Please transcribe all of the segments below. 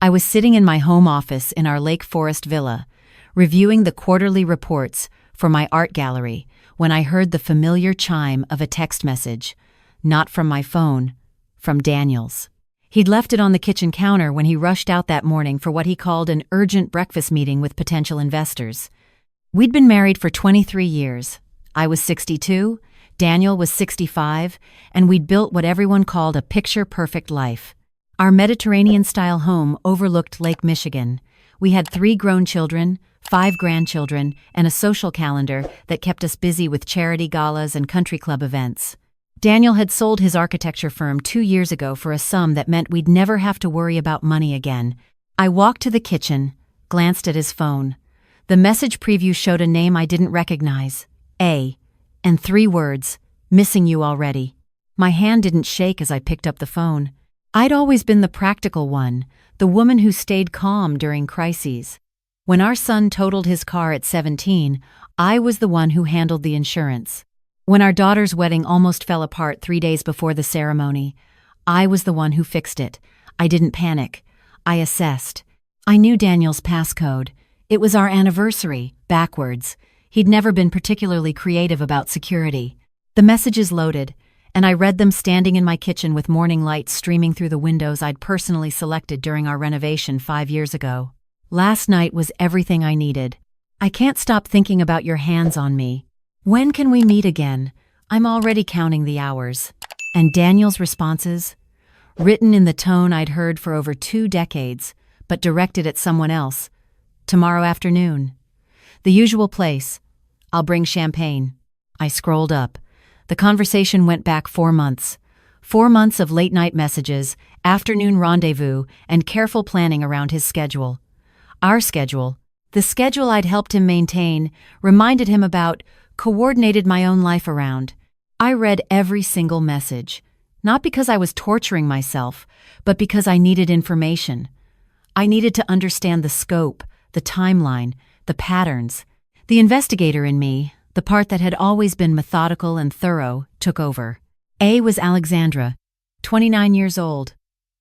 I was sitting in my home office in our Lake Forest villa, reviewing the quarterly reports for my art gallery, when I heard the familiar chime of a text message. Not from my phone, from Daniel's. He'd left it on the kitchen counter when he rushed out that morning for what he called an urgent breakfast meeting with potential investors. We'd been married for 23 years. I was 62, Daniel was 65, and we'd built what everyone called a picture-perfect life. Our Mediterranean-style home overlooked Lake Michigan. We had 3 grown children, 5 grandchildren, and a social calendar that kept us busy with charity galas and country club events. Daniel had sold his architecture firm 2 years ago for a sum that meant we'd never have to worry about money again. I walked to the kitchen, glanced at his phone. The message preview showed a name I didn't recognize, A, and 3 words, "Missing you already." My hand didn't shake as I picked up the phone. I'd always been the practical one, the woman who stayed calm during crises. When our son totaled his car at 17, I was the one who handled the insurance. When our daughter's wedding almost fell apart 3 days before the ceremony, I was the one who fixed it. I didn't panic. I assessed. I knew Daniel's passcode. It was our anniversary, backwards. He'd never been particularly creative about security. The messages loaded, and I read them standing in my kitchen with morning light streaming through the windows I'd personally selected during our renovation 5 years ago. Last night was everything I needed. I can't stop thinking about your hands on me. When can we meet again? I'm already counting the hours. And Daniel's responses? Written in the tone I'd heard for over 2 decades, but directed at someone else. Tomorrow afternoon. The usual place. I'll bring champagne. I scrolled up. The conversation went back 4 months. 4 months of late-night messages, afternoon rendezvous, and careful planning around his schedule. Our schedule, the schedule I'd helped him maintain, reminded him about, coordinated my own life around. I read every single message, not because I was torturing myself, but because I needed information. I needed to understand the scope, the timeline, the patterns. The investigator in me, the part that had always been methodical and thorough, took over. A was Alexandra, 29 years old,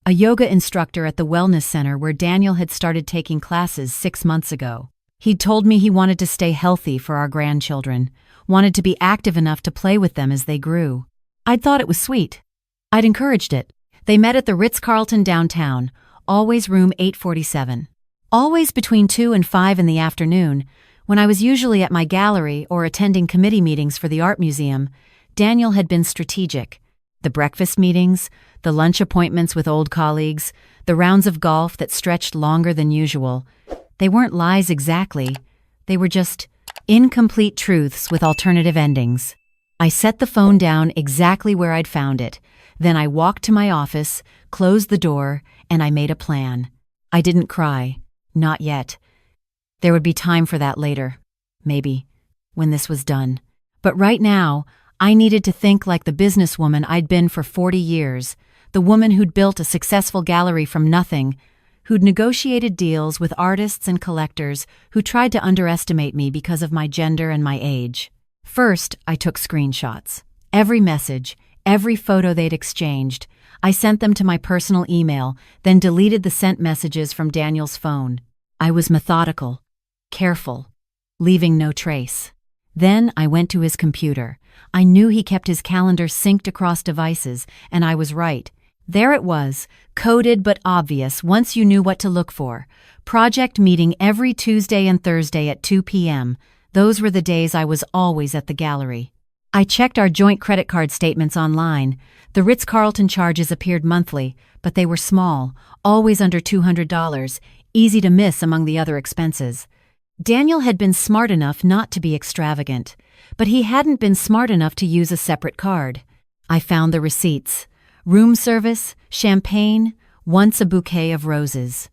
a yoga instructor at the wellness center where Daniel had started taking classes 6 months ago. He'd told me he wanted to stay healthy for our grandchildren, wanted to be active enough to play with them as they grew. I'd thought it was sweet. I'd encouraged it. They met at the Ritz-Carlton downtown, always room 847. Always between 2 and 5 in the afternoon, when I was usually at my gallery or attending committee meetings for the art museum, Daniel had been strategic. The breakfast meetings, the lunch appointments with old colleagues, the rounds of golf that stretched longer than usual. They weren't lies exactly. They were just incomplete truths with alternative endings. I set the phone down exactly where I'd found it. Then I walked to my office, closed the door, and I made a plan. I didn't cry. Not yet. There would be time for that later. Maybe. When this was done. But right now, I needed to think like the businesswoman I'd been for 40 years, the woman who'd built a successful gallery from nothing, who'd negotiated deals with artists and collectors who tried to underestimate me because of my gender and my age. First, I took screenshots. Every message, every photo they'd exchanged. I sent them to my personal email, then deleted the sent messages from Daniel's phone. I was methodical, careful, leaving no trace. Then I went to his computer. I knew he kept his calendar synced across devices, and I was right. There it was, coded but obvious once you knew what to look for. Project meeting every Tuesday and Thursday at 2 p.m. Those were the days I was always at the gallery. I checked our joint credit card statements online. The Ritz-Carlton charges appeared monthly, but they were small, always under $200, easy to miss among the other expenses. Daniel had been smart enough not to be extravagant, but he hadn't been smart enough to use a separate card. I found the receipts. Room service, champagne, once a bouquet of roses.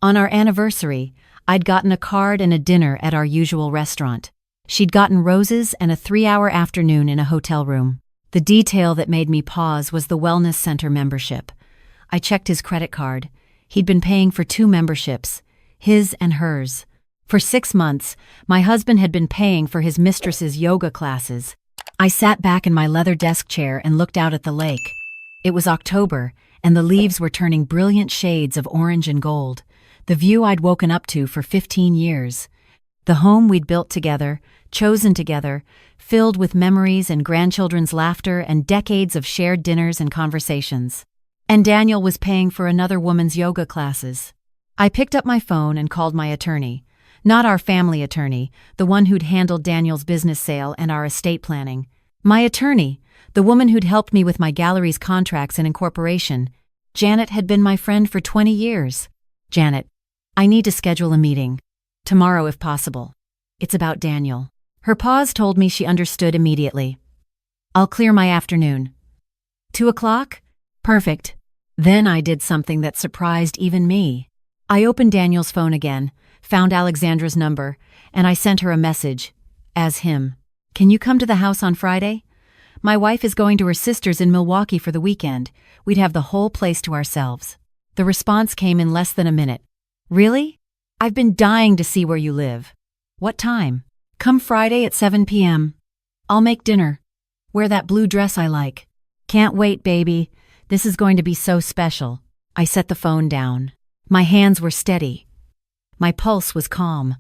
On our anniversary, I'd gotten a card and a dinner at our usual restaurant. She'd gotten roses and a 3-hour afternoon in a hotel room. The detail that made me pause was the wellness center membership. I checked his credit card. He'd been paying for 2 memberships, his and hers. For 6 months, my husband had been paying for his mistress's yoga classes. I sat back in my leather desk chair and looked out at the lake. It was October, and the leaves were turning brilliant shades of orange and gold, the view I'd woken up to for 15 years. The home we'd built together, chosen together, filled with memories and grandchildren's laughter and decades of shared dinners and conversations. And Daniel was paying for another woman's yoga classes. I picked up my phone and called my attorney. Not our family attorney, the one who'd handled Daniel's business sale and our estate planning. My attorney, the woman who'd helped me with my gallery's contracts and incorporation. Janet had been my friend for 20 years. Janet, I need to schedule a meeting. Tomorrow if possible. It's about Daniel. Her pause told me she understood immediately. I'll clear my afternoon. 2 o'clock? Perfect. Then I did something that surprised even me. I opened Daniel's phone again, found Alexandra's number, and I sent her a message. As him. Can you come to the house on Friday? My wife is going to her sister's in Milwaukee for the weekend. We'd have the whole place to ourselves. The response came in less than a minute. Really? I've been dying to see where you live. What time? Come Friday at 7 p.m. I'll make dinner. Wear that blue dress I like. Can't wait, baby. This is going to be so special. I set the phone down. My hands were steady. My pulse was calm.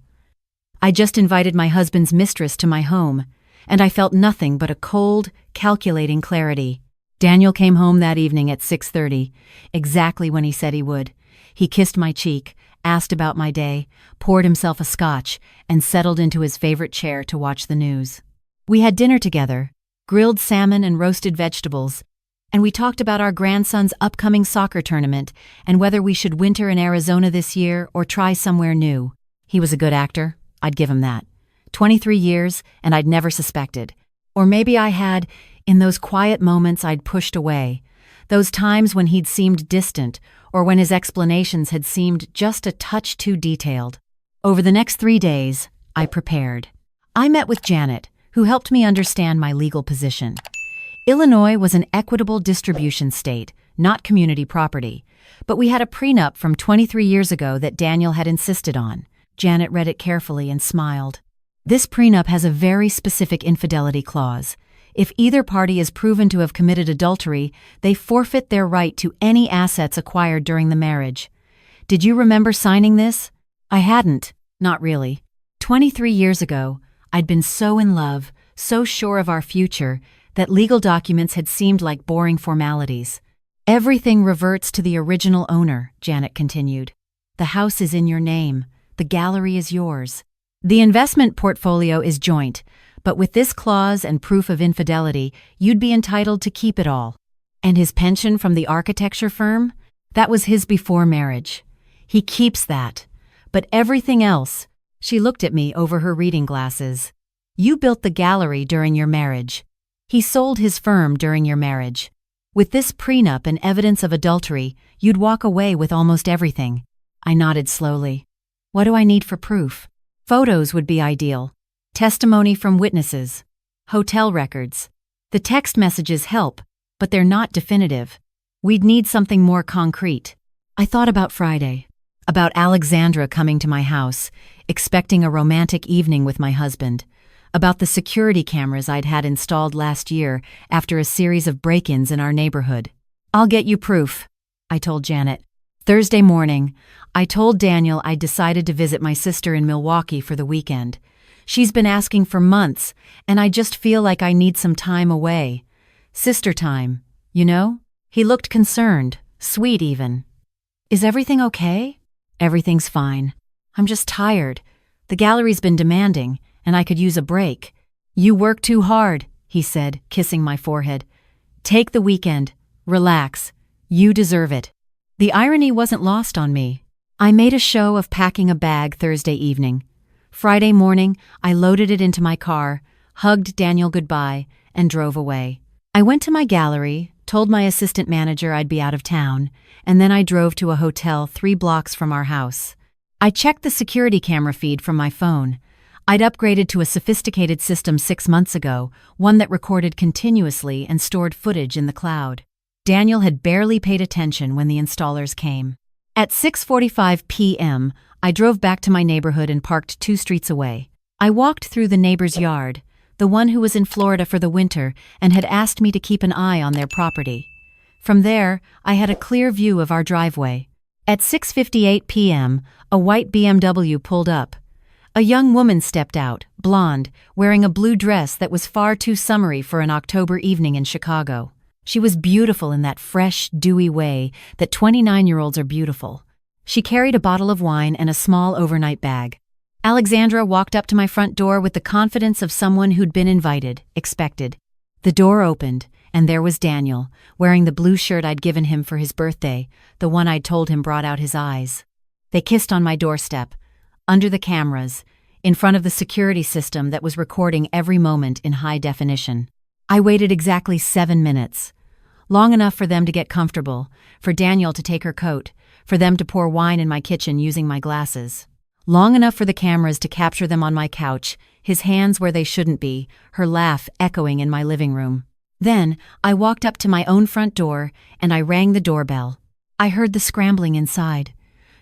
I just invited my husband's mistress to my home, and I felt nothing but a cold, calculating clarity. Daniel came home that evening at 6:30, exactly when he said he would. He kissed my cheek, asked about my day, poured himself a scotch, and settled into his favorite chair to watch the news. We had dinner together, grilled salmon and roasted vegetables, and we talked about our grandson's upcoming soccer tournament and whether we should winter in Arizona this year or try somewhere new. He was a good actor, I'd give him that. 23 years, and I'd never suspected. Or maybe I had, in those quiet moments I'd pushed away, those times when he'd seemed distant, or when his explanations had seemed just a touch too detailed. Over the next 3 days, I prepared. I met with Janet, who helped me understand my legal position. Illinois was an equitable distribution state, not community property, but we had a prenup from 23 years ago that Daniel had insisted on. Janet read it carefully and smiled. This prenup has a very specific infidelity clause. If either party is proven to have committed adultery, they forfeit their right to any assets acquired during the marriage. Did you remember signing this? I hadn't, not really. 23 years ago, I'd been so in love, so sure of our future, that legal documents had seemed like boring formalities. Everything reverts to the original owner, Janet continued. The house is in your name. The gallery is yours. The investment portfolio is joint, but with this clause and proof of infidelity, you'd be entitled to keep it all. And his pension from the architecture firm? That was his before marriage. He keeps that. But everything else, she looked at me over her reading glasses. You built the gallery during your marriage. He sold his firm during your marriage. With this prenup and evidence of adultery, you'd walk away with almost everything. I nodded slowly. What do I need for proof? Photos would be ideal. Testimony from witnesses. Hotel records. The text messages help, but they're not definitive. We'd need something more concrete. I thought about Friday. About Alexandra coming to my house, expecting a romantic evening with my husband. About the security cameras I'd had installed last year after a series of break-ins in our neighborhood. I'll get you proof, I told Janet. Thursday morning, I told Daniel I'd decided to visit my sister in Milwaukee for the weekend. She's been asking for months, and I just feel like I need some time away. Sister time, you know? He looked concerned, sweet even. Is everything okay? Everything's fine. I'm just tired. The gallery's been demanding, and I could use a break. You work too hard, he said, kissing my forehead. Take the weekend. Relax. You deserve it. The irony wasn't lost on me. I made a show of packing a bag Thursday evening. Friday morning, I loaded it into my car, hugged Daniel goodbye, and drove away. I went to my gallery, told my assistant manager I'd be out of town, and then I drove to a hotel 3 blocks from our house. I checked the security camera feed from my phone. I'd upgraded to a sophisticated system 6 months ago, one that recorded continuously and stored footage in the cloud. Daniel had barely paid attention when the installers came. At 6:45 p.m., I drove back to my neighborhood and parked 2 streets away. I walked through the neighbor's yard, the one who was in Florida for the winter and had asked me to keep an eye on their property. From there, I had a clear view of our driveway. At 6:58 p.m., a white BMW pulled up. A young woman stepped out, blonde, wearing a blue dress that was far too summery for an October evening in Chicago. She was beautiful in that fresh, dewy way that 29-year-olds are beautiful. She carried a bottle of wine and a small overnight bag. Alexandra walked up to my front door with the confidence of someone who'd been invited, expected. The door opened, and there was Daniel, wearing the blue shirt I'd given him for his birthday, the one I'd told him brought out his eyes. They kissed on my doorstep, under the cameras, in front of the security system that was recording every moment in high definition. I waited exactly 7 minutes, long enough for them to get comfortable, for Daniel to take her coat, for them to pour wine in my kitchen using my glasses. Long enough for the cameras to capture them on my couch, his hands where they shouldn't be, her laugh echoing in my living room. Then, I walked up to my own front door, and I rang the doorbell. I heard the scrambling inside.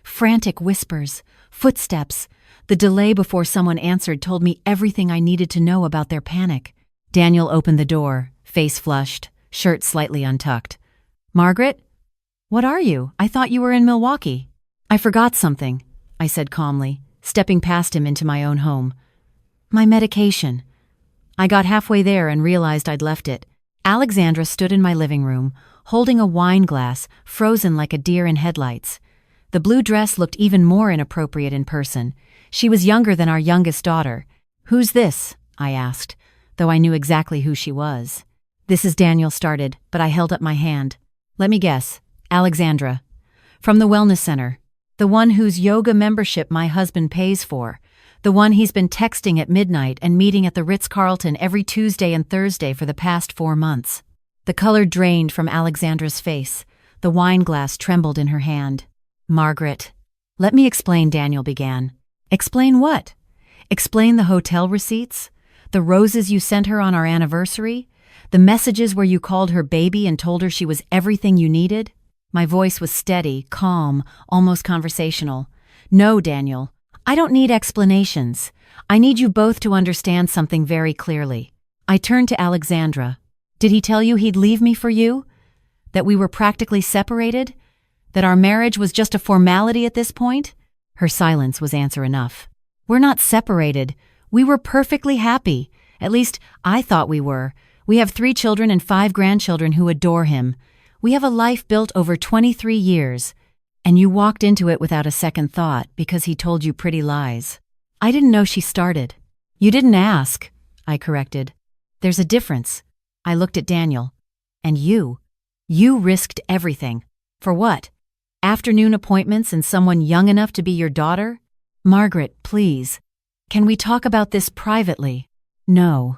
Frantic whispers, footsteps. The delay before someone answered told me everything I needed to know about their panic. Daniel opened the door, face flushed, shirt slightly untucked. "Margaret? What are you? I thought you were in Milwaukee." "I forgot something," I said calmly, stepping past him into my own home. "My medication." I got halfway there and realized I'd left it. Alexandra stood in my living room, holding a wine glass, frozen like a deer in headlights. The blue dress looked even more inappropriate in person. She was younger than our youngest daughter. "Who's this?" I asked, though I knew exactly who she was. "This is," Daniel started, but I held up my hand. "Let me guess. Alexandra. From the wellness center. The one whose yoga membership my husband pays for. The one he's been texting at midnight and meeting at the Ritz-Carlton every Tuesday and Thursday for the past 4 months." The color drained from Alexandra's face. The wine glass trembled in her hand. "Margaret." "Let me explain," Daniel began. "Explain what?" "Explain the hotel receipts? The roses you sent her on our anniversary? The messages where you called her baby and told her she was everything you needed?" My voice was steady, calm, almost conversational. "No, Daniel. I don't need explanations. I need you both to understand something very clearly." I turned to Alexandra. "Did he tell you he'd leave me for you? That we were practically separated? That our marriage was just a formality at this point?" Her silence was answer enough. "We're not separated. We were perfectly happy. At least, I thought we were. We have 3 children and 5 grandchildren who adore him. We have a life built over 23 years. And you walked into it without a second thought because he told you pretty lies." "I didn't know she started." "You didn't ask," I corrected. "There's a difference." I looked at Daniel. "And you? You risked everything. For what? Afternoon appointments and someone young enough to be your daughter?" "Margaret, please. Can we talk about this privately?" "No.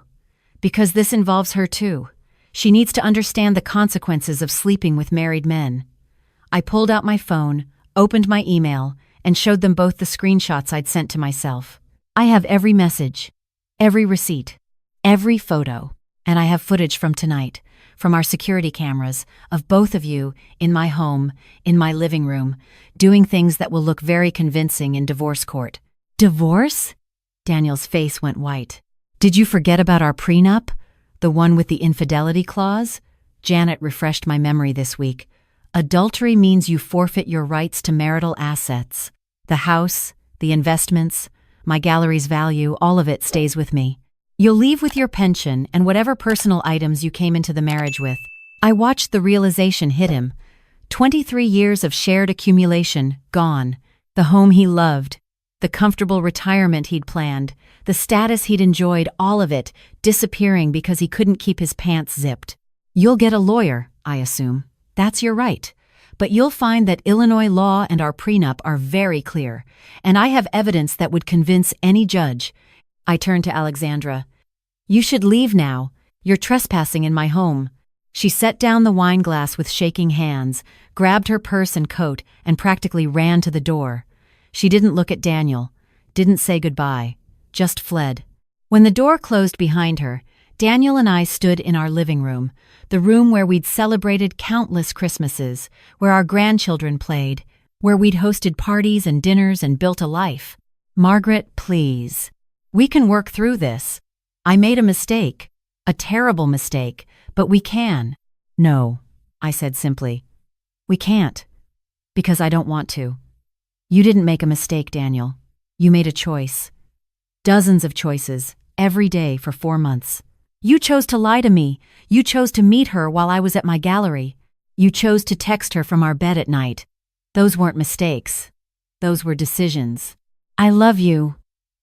Because this involves her too. She needs to understand the consequences of sleeping with married men." I pulled out my phone, opened my email, and showed them both the screenshots I'd sent to myself. "I have every message, every receipt, every photo, and I have footage from tonight, from our security cameras, of both of you in my home, in my living room, doing things that will look very convincing in divorce court." "Divorce?" Daniel's face went white. "Did you forget about our prenup? The one with the infidelity clause?" Janet refreshed my memory this week. "Adultery means you forfeit your rights to marital assets. The house, the investments, my gallery's value, all of it stays with me. You'll leave with your pension and whatever personal items you came into the marriage with." I watched the realization hit him. 23 years of shared accumulation, gone. The home he loved, the comfortable retirement he'd planned, the status he'd enjoyed, all of it disappearing because he couldn't keep his pants zipped. "You'll get a lawyer, I assume. That's your right. But you'll find that Illinois law and our prenup are very clear, and I have evidence that would convince any judge." I turned to Alexandra. "You should leave now. You're trespassing in my home." She set down the wine glass with shaking hands, grabbed her purse and coat, and practically ran to the door. She didn't look at Daniel, didn't say goodbye, just fled. When the door closed behind her, Daniel and I stood in our living room, the room where we'd celebrated countless Christmases, where our grandchildren played, where we'd hosted parties and dinners and built a life. "Margaret, please. We can work through this. I made a mistake, a terrible mistake, but we can." "No." I said simply. We can't. Because I don't want to. You didn't make a mistake, Daniel. You made a choice. Dozens of choices, every day for 4 months. You chose to lie to me. You chose to meet her while I was at my gallery. You chose to text her from our bed at night. Those weren't mistakes. Those were decisions. I love you.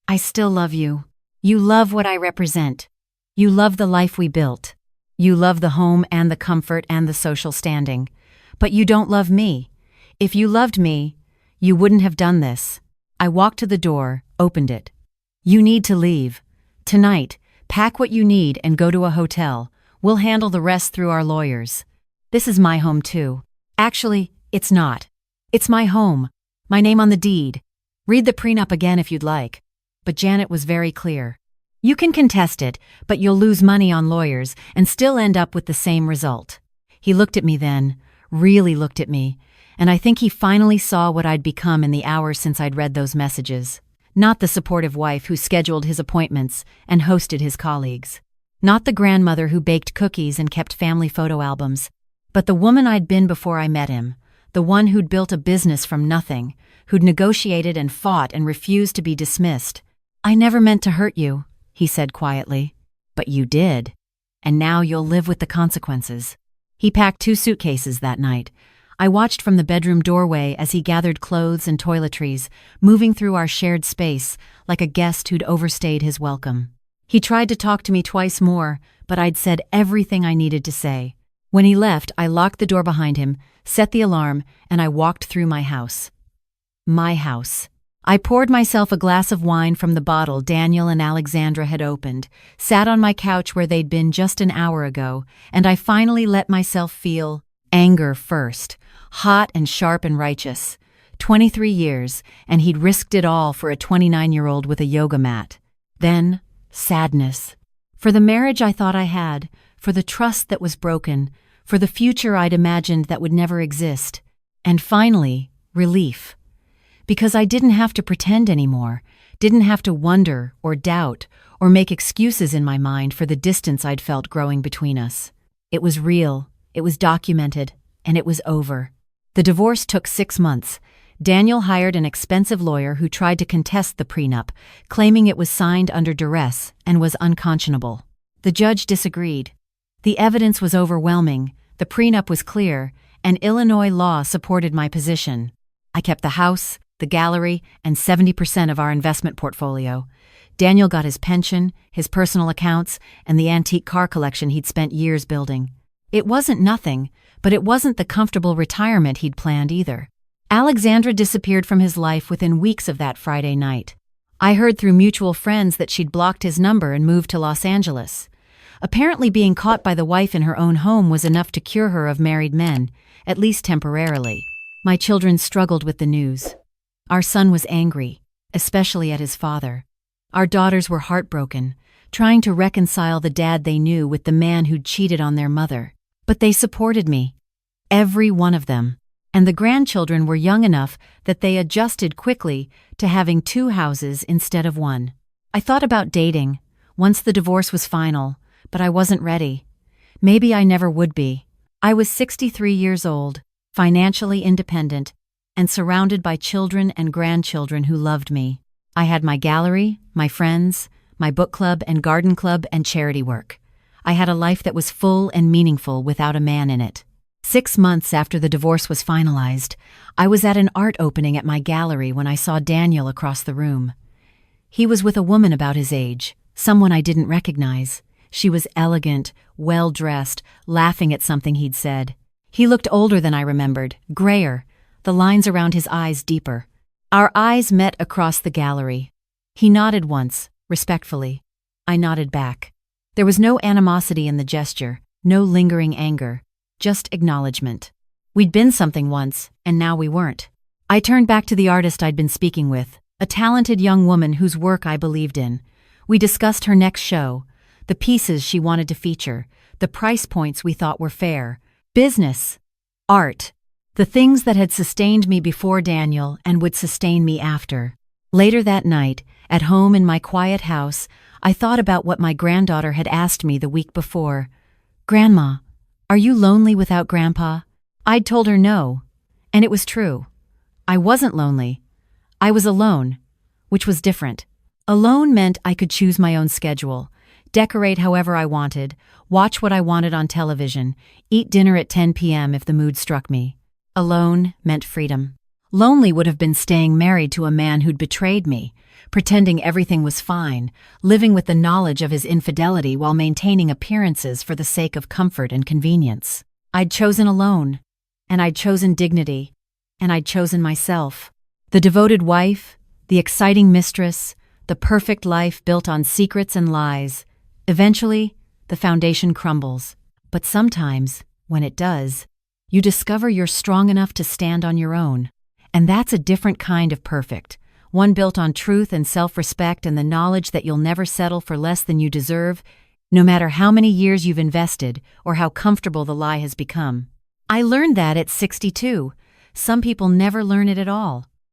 I still love you. You love what I represent. You love the life we built. You love the home and the comfort and the social standing. But you don't love me. If you loved me, you wouldn't have done this. I walked to the door, opened it. You need to leave. Tonight, pack what you need and go to a hotel. We'll handle the rest through our lawyers. This is my home too. Actually, it's not. It's my home. My name on the deed. Read the prenup again if you'd like. But Janet was very clear. You can contest it, but you'll lose money on lawyers and still end up with the same result. He looked at me then, really looked at me, and I think he finally saw what I'd become in the hours since I'd read those messages. Not the supportive wife who scheduled his appointments and hosted his colleagues. Not the grandmother who baked cookies and kept family photo albums. But the woman I'd been before I met him. The one who'd built a business from nothing, who'd negotiated and fought and refused to be dismissed. I never meant to hurt you, he said quietly. But you did. And now you'll live with the consequences. He packed 2 suitcases that night. I watched from the bedroom doorway as he gathered clothes and toiletries, moving through our shared space like a guest who'd overstayed his welcome. He tried to talk to me twice more, but I'd said everything I needed to say. When he left, I locked the door behind him, set the alarm, and I walked through my house. My house. I poured myself a glass of wine from the bottle Daniel and Alexandra had opened, sat on my couch where they'd been just an hour ago, and I finally let myself feel anger first, hot and sharp and righteous. 23 years, and he'd risked it all for a 29-year-old with a yoga mat. Then, sadness. For the marriage I thought I had, for the trust that was broken, for the future I'd imagined that would never exist. And finally, relief. Because I didn't have to pretend anymore, didn't have to wonder or doubt or make excuses in my mind for the distance I'd felt growing between us. It was real, it was documented, and it was over. The divorce took 6 months. Daniel hired an expensive lawyer who tried to contest the prenup, claiming it was signed under duress and was unconscionable. The judge disagreed. The evidence was overwhelming, the prenup was clear, and Illinois law supported my position. I kept the house, the gallery, and 70% of our investment portfolio. Daniel got his pension, his personal accounts, and the antique car collection he'd spent years building. It wasn't nothing, but it wasn't the comfortable retirement he'd planned either. Alexandra disappeared from his life within weeks of that Friday night. I heard through mutual friends that she'd blocked his number and moved to Los Angeles. Apparently being caught by the wife in her own home was enough to cure her of married men, at least temporarily. My children struggled with the news. Our son was angry, especially at his father. Our daughters were heartbroken, trying to reconcile the dad they knew with the man who'd cheated on their mother. But they supported me. Every one of them. And the grandchildren were young enough that they adjusted quickly to having 2 houses instead of 1. I thought about dating, once the divorce was final, but I wasn't ready. Maybe I never would be. I was 63 years old, financially independent, and surrounded by children and grandchildren who loved me. I had my gallery, my friends, my book club and garden club and charity work. I had a life that was full and meaningful without a man in it. 6 months after the divorce was finalized, I was at an art opening at my gallery when I saw Daniel across the room. He was with a woman about his age, someone I didn't recognize. She was elegant, well-dressed, laughing at something he'd said. He looked older than I remembered, grayer, the lines around his eyes deeper. Our eyes met across the gallery. He nodded once, respectfully. I nodded back. There was no animosity in the gesture, no lingering anger, just acknowledgement. We'd been something once, and now we weren't. I turned back to the artist I'd been speaking with, a talented young woman whose work I believed in. We discussed her next show, the pieces she wanted to feature, the price points we thought were fair, business, art, the things that had sustained me before Daniel and would sustain me after. Later that night, at home in my quiet house, I thought about what my granddaughter had asked me the week before. "Grandma, "Are you lonely without Grandpa?" I'd told her no, and it was true. I wasn't lonely. I was alone, which was different. Alone meant I could choose my own schedule, decorate however I wanted, watch what I wanted on television, eat dinner at 10 p.m. if the mood struck me. Alone meant freedom. Lonely would have been staying married to a man who'd betrayed me, pretending everything was fine, living with the knowledge of his infidelity while maintaining appearances for the sake of comfort and convenience. I'd chosen alone, and I'd chosen dignity, and I'd chosen myself. The devoted wife, the exciting mistress, the perfect life built on secrets and lies. Eventually, the foundation crumbles. But sometimes, when it does, you discover you're strong enough to stand on your own. And that's a different kind of perfect, one built on truth and self-respect and the knowledge that you'll never settle for less than you deserve, no matter how many years you've invested or how comfortable the lie has become. I learned that at 62. Some people never learn it at all.